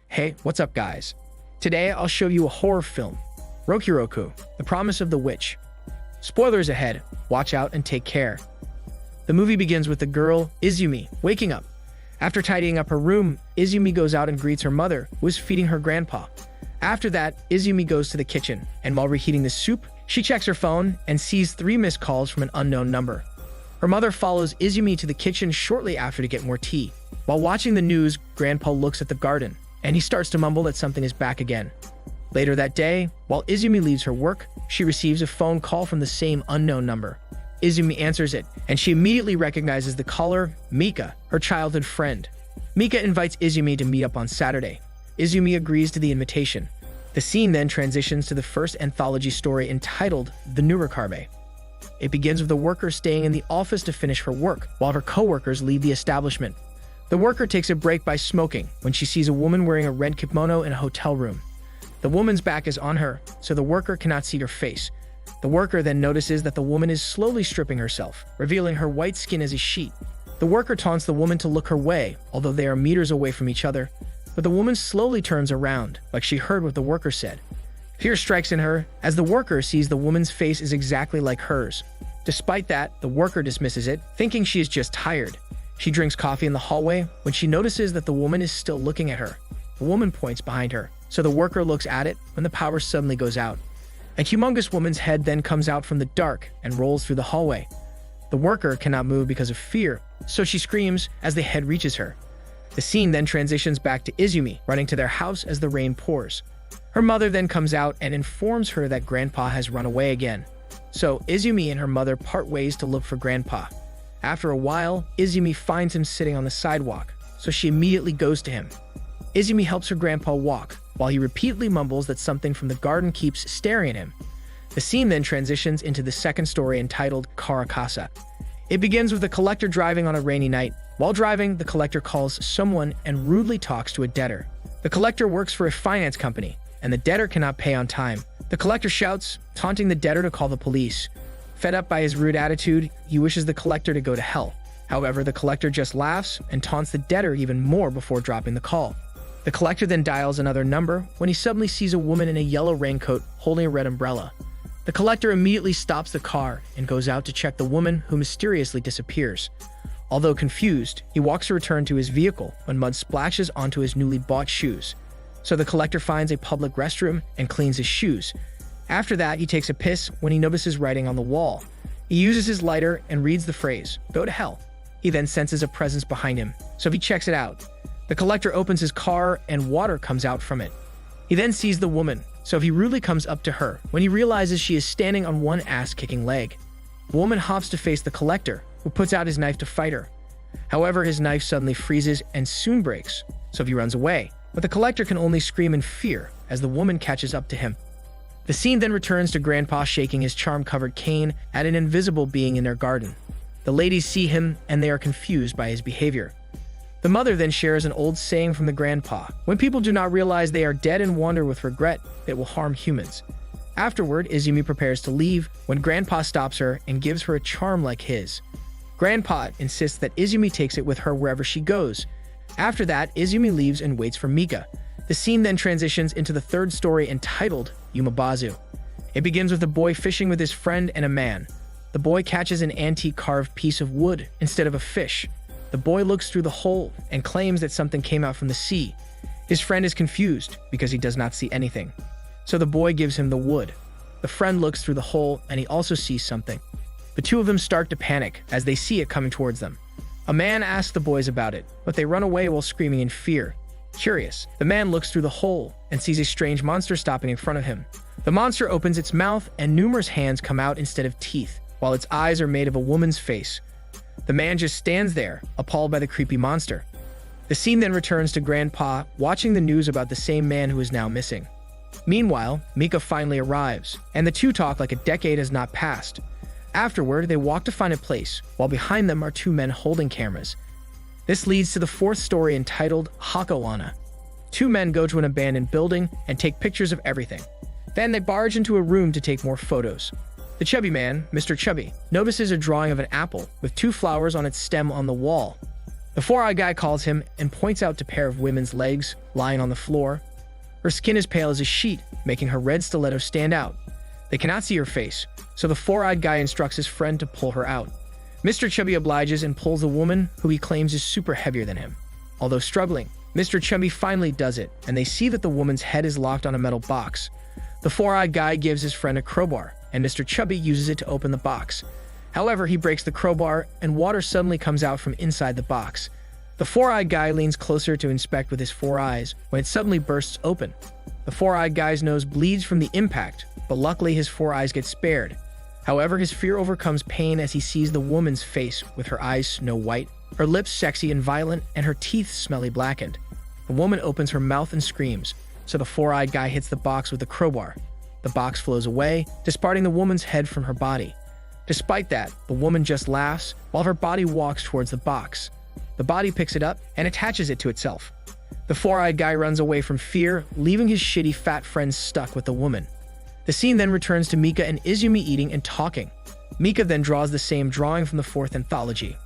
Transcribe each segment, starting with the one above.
Hey, what's up guys? Today I'll show you a horror film, ROKUROKU, The Promise of the Witch. Spoilers ahead, watch out and take care. The movie begins with the girl, Izumi, waking up. After tidying up her room, Izumi goes out and greets her mother, who is feeding her grandpa. After that, Izumi goes to the kitchen, and while reheating the soup, she checks her phone and sees 3 missed calls from an unknown number. Her mother follows Izumi to the kitchen shortly after to get more tea. While watching the news, Grandpa looks at the garden, and he starts to mumble that something is back again. Later that day, while Izumi leaves her work, she receives a phone call from the same unknown number. Izumi answers it, and she immediately recognizes the caller, Mika, her childhood friend. Mika invites Izumi to meet up on Saturday. Izumi agrees to the invitation. The scene then transitions to the first anthology story entitled The ROKUROKU-THE. It begins with the worker staying in the office to finish her work, while her co-workers leave the establishment. The worker takes a break by smoking when she sees a woman wearing a red kimono in a hotel room. The woman's back is on her, so the worker cannot see her face. The worker then notices that the woman is slowly stripping herself, revealing her white skin as a sheet. The worker taunts the woman to look her way, although they are meters away from each other, but the woman slowly turns around, like she heard what the worker said. Fear strikes in her, as the worker sees the woman's face is exactly like hers. Despite that, the worker dismisses it, thinking she is just tired. She drinks coffee in the hallway when she notices that the woman is still looking at her. The woman points behind her, so the worker looks at it when the power suddenly goes out. A humongous woman's head then comes out from the dark and rolls through the hallway. The worker cannot move because of fear, so she screams as the head reaches her. The scene then transitions back to Izumi running to their house as the rain pours. Her mother then comes out and informs her that Grandpa has run away again. So Izumi and her mother part ways to look for Grandpa. After a while, Izumi finds him sitting on the sidewalk, so she immediately goes to him. Izumi helps her grandpa walk, while he repeatedly mumbles that something from the garden keeps staring at him. The scene then transitions into the second story entitled Karakasa. It begins with the collector driving on a rainy night. While driving, the collector calls someone and rudely talks to a debtor. The collector works for a finance company, and the debtor cannot pay on time. The collector shouts, taunting the debtor to call the police. Fed up by his rude attitude, he wishes the collector to go to hell. However, the collector just laughs and taunts the debtor even more before dropping the call. The collector then dials another number when he suddenly sees a woman in a yellow raincoat holding a red umbrella. The collector immediately stops the car and goes out to check the woman, who mysteriously disappears. Although confused, he walks to return to his vehicle when mud splashes onto his newly bought shoes. So the collector finds a public restroom and cleans his shoes. After that, he takes a piss when he notices writing on the wall. He uses his lighter and reads the phrase, "Go to hell." He then senses a presence behind him, so he checks it out. The collector opens his car and water comes out from it. He then sees the woman, so he rudely comes up to her when he realizes she is standing on one ass-kicking leg. The woman hops to face the collector, who puts out his knife to fight her. However, his knife suddenly freezes and soon breaks, so he runs away. But the collector can only scream in fear as the woman catches up to him. The scene then returns to Grandpa shaking his charm-covered cane at an invisible being in their garden. The ladies see him and they are confused by his behavior. The mother then shares an old saying from the grandpa: when people do not realize they are dead and wander with regret, it will harm humans. Afterward, Izumi prepares to leave when Grandpa stops her and gives her a charm like his. Grandpa insists that Izumi takes it with her wherever she goes. After that, Izumi leaves and waits for Mika. The scene then transitions into the third story entitled Yume Bazu. It begins with a boy fishing with his friend and a man. The boy catches an antique carved piece of wood instead of a fish. The boy looks through the hole and claims that something came out from the sea. His friend is confused because he does not see anything. So the boy gives him the wood. The friend looks through the hole and he also sees something. The two of them start to panic as they see it coming towards them. A man asks the boys about it, but they run away while screaming in fear. Curious, the man looks through the hole and sees a strange monster stopping in front of him. The monster opens its mouth and numerous hands come out instead of teeth, while its eyes are made of a woman's face. The man just stands there, appalled by the creepy monster. The scene then returns to Grandpa watching the news about the same man who is now missing. Meanwhile, Mika finally arrives, and the two talk like a decade has not passed. Afterward, they walk to find a place, while behind them are two men holding cameras. This leads to the fourth story entitled Hakawana. Two men go to an abandoned building and take pictures of everything. Then they barge into a room to take more photos. The chubby man, Mr. Chubby, notices a drawing of an apple with 2 flowers on its stem on the wall. The four-eyed guy calls him and points out a pair of women's legs lying on the floor. Her skin is pale as a sheet, making her red stiletto stand out. They cannot see her face, so the four-eyed guy instructs his friend to pull her out. Mr. Chubby obliges and pulls the woman who he claims is super heavier than him. Although struggling, Mr. Chubby finally does it, and they see that the woman's head is locked on a metal box. The four-eyed guy gives his friend a crowbar, and Mr. Chubby uses it to open the box. However, he breaks the crowbar, and water suddenly comes out from inside the box. The four-eyed guy leans closer to inspect with his 4 eyes when it suddenly bursts open. The four-eyed guy's nose bleeds from the impact, but luckily his 4 eyes get spared. However, his fear overcomes pain as he sees the woman's face with her eyes snow white, her lips sexy and violent, and her teeth smelly blackened. The woman opens her mouth and screams, so the four-eyed guy hits the box with the crowbar. The box flows away, disparting the woman's head from her body. Despite that, the woman just laughs while her body walks towards the box. The body picks it up and attaches it to itself. The four-eyed guy runs away from fear, leaving his shitty fat friends stuck with the woman. The scene then returns to Mika and Izumi eating and talking. Mika then draws the same drawing from the 4th anthology.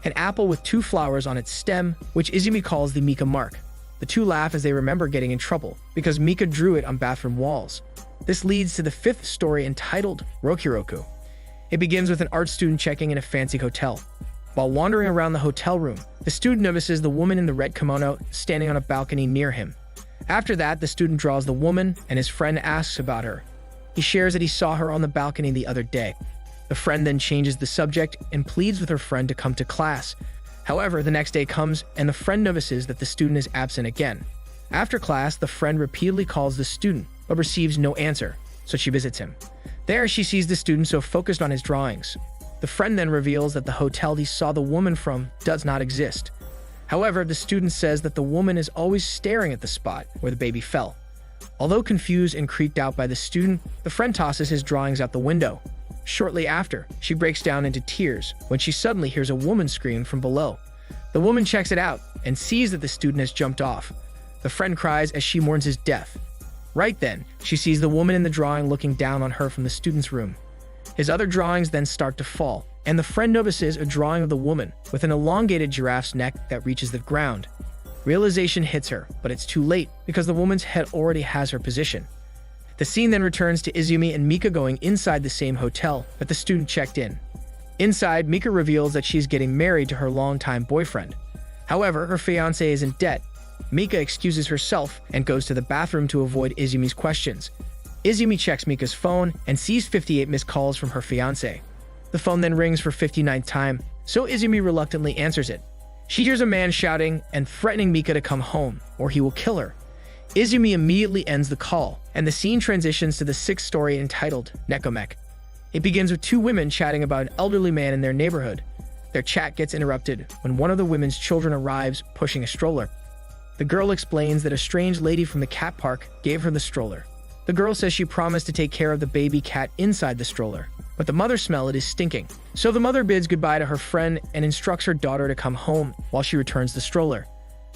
An apple with 2 flowers on its stem, which Izumi calls the Mika mark. The two laugh as they remember getting in trouble, because Mika drew it on bathroom walls. This leads to the 5th story entitled ROKUROKU. It begins with an art student checking in a fancy hotel. While wandering around the hotel room, the student notices the woman in the red kimono standing on a balcony near him. After that, the student draws the woman, and his friend asks about her. He shares that he saw her on the balcony the other day. The friend then changes the subject and pleads with her friend to come to class. However, the next day comes, and the friend notices that the student is absent again. After class, the friend repeatedly calls the student, but receives no answer, so she visits him. There, she sees the student so focused on his drawings. The friend then reveals that the hotel he saw the woman from does not exist. However, the student says that the woman is always staring at the spot where the baby fell. Although confused and creeped out by the student, the friend tosses his drawings out the window. Shortly after, she breaks down into tears when she suddenly hears a woman scream from below. The woman checks it out and sees that the student has jumped off. The friend cries as she mourns his death. Right then, she sees the woman in the drawing looking down on her from the student's room. His other drawings then start to fall, and the friend notices a drawing of the woman with an elongated giraffe's neck that reaches the ground. Realization hits her, but it's too late because the woman's head already has her position. The scene then returns to Izumi and Mika going inside the same hotel that the student checked in. Inside, Mika reveals that she's getting married to her longtime boyfriend. However, her fiancé is in debt. Mika excuses herself and goes to the bathroom to avoid Izumi's questions. Izumi checks Mika's phone and sees 58 missed calls from her fiancé. The phone then rings for 59th time, so Izumi reluctantly answers it. She hears a man shouting and threatening Mika to come home, or he will kill her. Izumi immediately ends the call, and the scene transitions to the 6th story entitled Nekomek. It begins with 2 women chatting about an elderly man in their neighborhood. Their chat gets interrupted when one of the women's children arrives pushing a stroller. The girl explains that a strange lady from the cat park gave her the stroller. The girl says she promised to take care of the baby cat inside the stroller, but the mother smells it is stinking. So the mother bids goodbye to her friend and instructs her daughter to come home while she returns the stroller.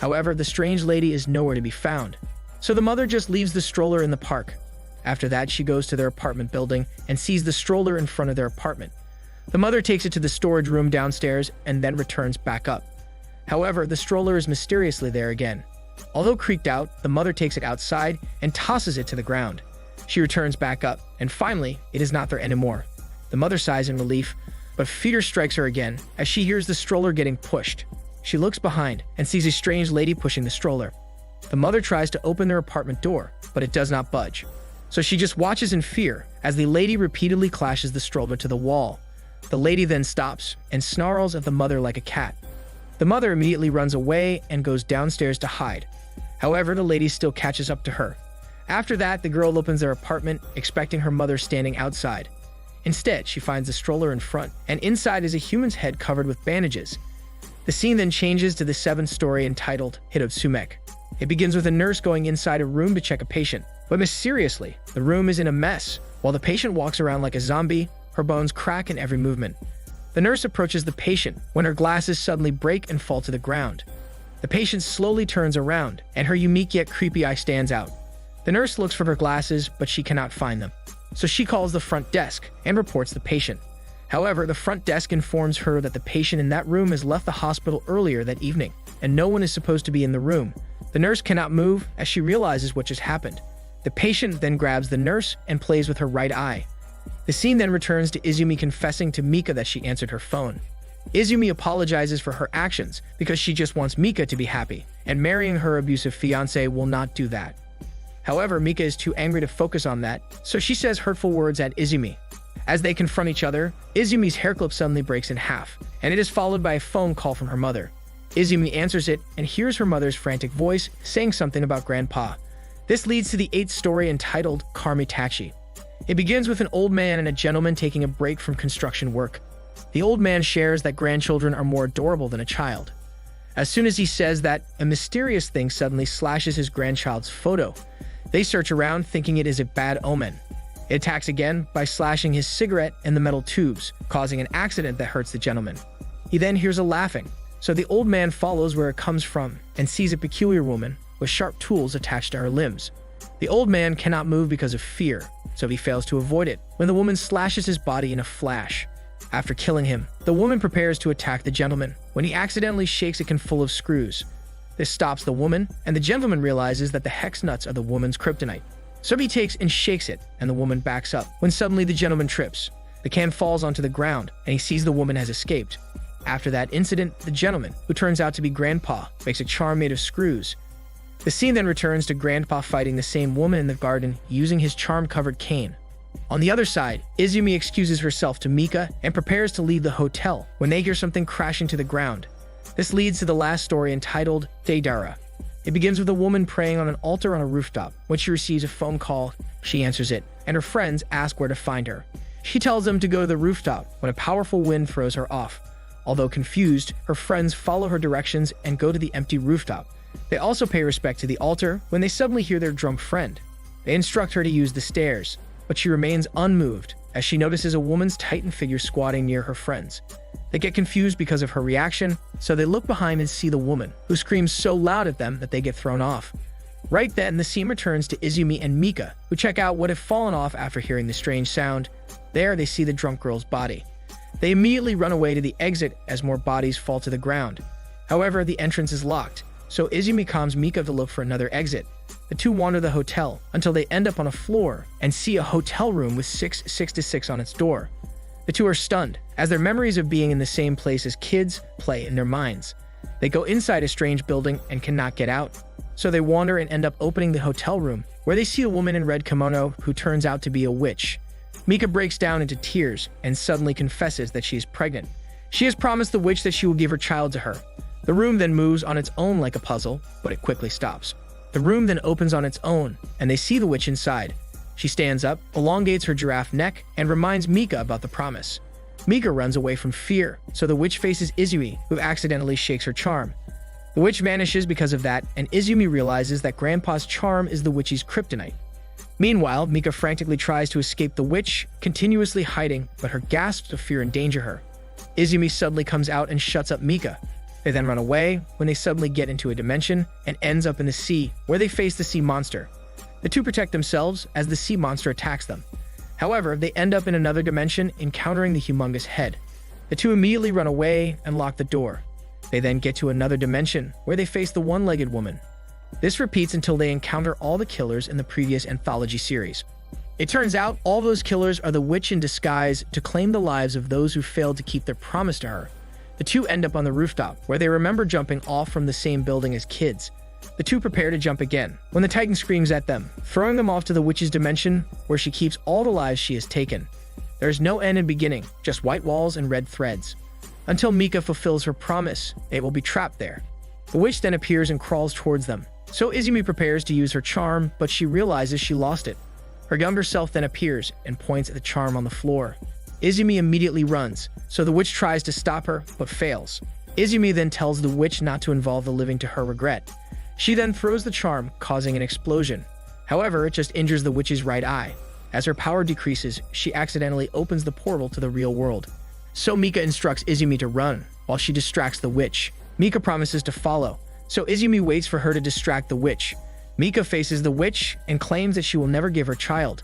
However, the strange lady is nowhere to be found. So the mother just leaves the stroller in the park. After that, she goes to their apartment building and sees the stroller in front of their apartment. The mother takes it to the storage room downstairs and then returns back up. However, the stroller is mysteriously there again. Although creaked out, the mother takes it outside and tosses it to the ground. She returns back up, and finally, it is not there anymore. The mother sighs in relief, but fear strikes her again as she hears the stroller getting pushed. She looks behind and sees a strange lady pushing the stroller. The mother tries to open their apartment door, but it does not budge. So she just watches in fear as the lady repeatedly clashes the stroller to the wall. The lady then stops and snarls at the mother like a cat. The mother immediately runs away and goes downstairs to hide. However, the lady still catches up to her. After that, the girl opens their apartment, expecting her mother standing outside. Instead, she finds the stroller in front, and inside is a human's head covered with bandages. The scene then changes to the 7th story entitled Hit of Sumek. It begins with a nurse going inside a room to check a patient, but mysteriously, the room is in a mess. While the patient walks around like a zombie, her bones crack in every movement. The nurse approaches the patient when her glasses suddenly break and fall to the ground. The patient slowly turns around, and her unique yet creepy eye stands out. The nurse looks for her glasses, but she cannot find them. so she calls the front desk and reports the patient. However, the front desk informs her that the patient in that room has left the hospital earlier that evening, and no one is supposed to be in the room. The nurse cannot move as she realizes what just happened. The patient then grabs the nurse and plays with her right eye. The scene then returns to Izumi confessing to Mika that she answered her phone. Izumi apologizes for her actions because she just wants Mika to be happy, and marrying her abusive fiancé will not do that. However, Mika is too angry to focus on that, so she says hurtful words at Izumi. As they confront each other, Izumi's hair clip suddenly breaks in half, and it is followed by a phone call from her mother. Izumi answers it and hears her mother's frantic voice saying something about Grandpa. This leads to the 8th story entitled Karmitaki. It begins with an old man and a gentleman taking a break from construction work. The old man shares that grandchildren are more adorable than a child. As soon as he says that, a mysterious thing suddenly slashes his grandchild's photo. They search around thinking it is a bad omen. It attacks again by slashing his cigarette and the metal tubes, causing an accident that hurts the gentleman. He then hears a laughing, so the old man follows where it comes from and sees a peculiar woman with sharp tools attached to her limbs. The old man cannot move because of fear, so he fails to avoid it when the woman slashes his body in a flash. After killing him, the woman prepares to attack the gentleman when he accidentally shakes a can full of screws. This stops the woman, and the gentleman realizes that the hex nuts are the woman's kryptonite. So he takes and shakes it, and the woman backs up, when suddenly the gentleman trips. The can falls onto the ground, and he sees the woman has escaped. After that incident, the gentleman, who turns out to be Grandpa, makes a charm made of screws. The scene then returns to Grandpa fighting the same woman in the garden using his charm-covered cane. On the other side, Izumi excuses herself to Mika and prepares to leave the hotel when they hear something crashing to the ground. This leads to the last story entitled Daidara. It begins with a woman praying on an altar on a rooftop. When she receives a phone call, she answers it, and her friends ask where to find her. She tells them to go to the rooftop when a powerful wind throws her off. Although confused, her friends follow her directions and go to the empty rooftop. They also pay respect to the altar when they suddenly hear their drunk friend. They instruct her to use the stairs, but she remains unmoved as she notices a woman's titan figure squatting near her friends. They get confused because of her reaction, so they look behind and see the woman, who screams so loud at them that they get thrown off. Right then, the scene returns to Izumi and Mika, who check out what have fallen off after hearing the strange sound. There, they see the drunk girl's body. They immediately run away to the exit as more bodies fall to the ground. However, the entrance is locked, so Izumi calms Mika to look for another exit. The two wander the hotel until they end up on a floor and see a hotel room with 666 on its door. The two are stunned, as their memories of being in the same place as kids play in their minds. They go inside a strange building and cannot get out, so they wander and end up opening the hotel room, where they see a woman in red kimono who turns out to be a witch. Mika breaks down into tears and suddenly confesses that she is pregnant. She has promised the witch that she will give her child to her. The room then moves on its own like a puzzle, but it quickly stops. The room then opens on its own, and they see the witch inside. She stands up, elongates her giraffe neck, and reminds Mika about the promise. Mika runs away from fear, so the witch faces Izumi, who accidentally shakes her charm. The witch vanishes because of that, and Izumi realizes that Grandpa's charm is the witch's kryptonite. Meanwhile, Mika frantically tries to escape the witch, continuously hiding, but her gasps of fear endanger her. Izumi suddenly comes out and shuts up Mika. They then run away when they suddenly get into a dimension and ends up in the sea, where they face the sea monster. The two protect themselves as the sea monster attacks them. However, they end up in another dimension, encountering the humongous head. The two immediately run away and lock the door. They then get to another dimension, where they face the one-legged woman. This repeats until they encounter all the killers in the previous anthology series. It turns out all those killers are the witch in disguise to claim the lives of those who failed to keep their promise to her. The two end up on the rooftop, where they remember jumping off from the same building as kids. The two prepare to jump again, when the Titan screams at them, throwing them off to the witch's dimension, where she keeps all the lives she has taken. There is no end in beginning, just white walls and red threads. Until Mika fulfills her promise, it will be trapped there. The witch then appears and crawls towards them. So Izumi prepares to use her charm, but she realizes she lost it. Her younger self then appears and points at the charm on the floor. Izumi immediately runs, so the witch tries to stop her, but fails. Izumi then tells the witch not to involve the living to her regret. She then throws the charm, causing an explosion. However, it just injures the witch's right eye. As her power decreases, she accidentally opens the portal to the real world. So Mika instructs Izumi to run, while she distracts the witch. Mika promises to follow, so Izumi waits for her to distract the witch. Mika faces the witch and claims that she will never give her child.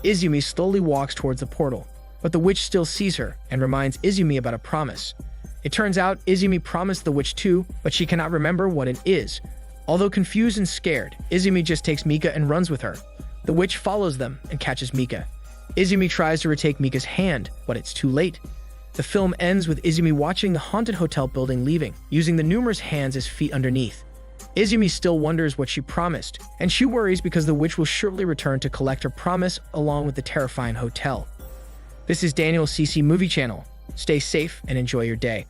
Izumi slowly walks towards the portal, but the witch still sees her and reminds Izumi about a promise. It turns out Izumi promised the witch too, but she cannot remember what it is. Although confused and scared, Izumi just takes Mika and runs with her. The witch follows them and catches Mika. Izumi tries to retake Mika's hand, but it's too late. The film ends with Izumi watching the haunted hotel building leaving, using the numerous hands as feet underneath. Izumi still wonders what she promised, and she worries because the witch will surely return to collect her promise along with the terrifying hotel. This is Daniel CC Movie Channel. Stay safe and enjoy your day.